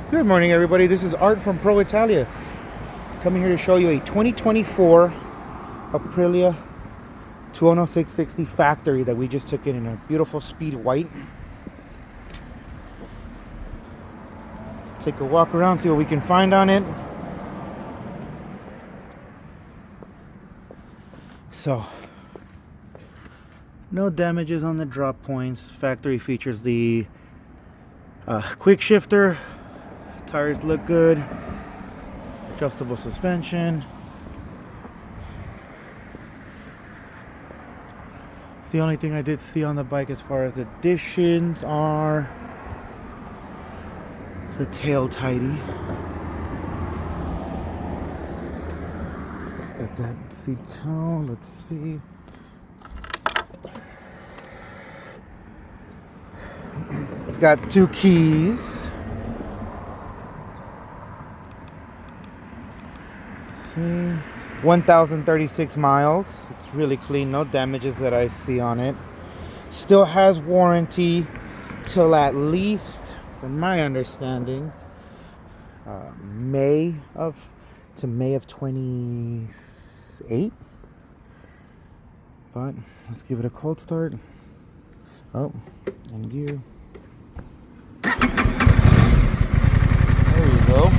Good morning, everybody. This is Art from Pro Italia, coming here to show you a 2024 Aprilia Tuono 660 factory that we just took in a beautiful speed white. Take a walk around, see what we can find on it. So, no damages on the drop points. Factory features the quick shifter. Tires look good. Adjustable suspension. The only thing I did see on the bike as far as additions are the tail tidy. It's got that seat cowl. Let's see. It's got 2 keys. 1,036 miles. It's really clean, no damages that I see on it. Still has warranty till at least, from my understanding, May of 28. But let's give it a cold start. Oh, in gear. There you go.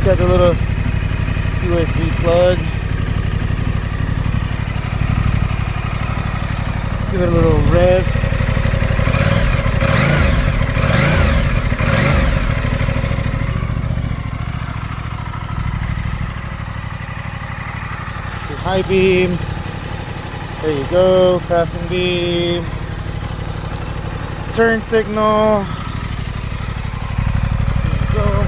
Got the little USB plug. Give it a little rev. See, high beams. There you go. Passing beam. Turn signal. There you go.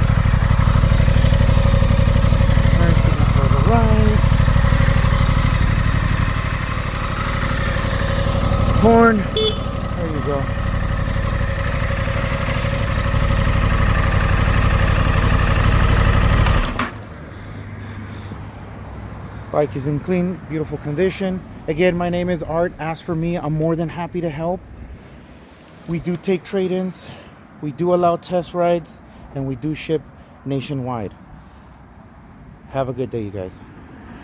Horn. There you go. Bike is in clean, beautiful condition. Again, my name is Art. Ask for me. I'm more than happy to help. We do take trade-ins. We do allow test rides, and we do ship nationwide. Have a good day, you guys.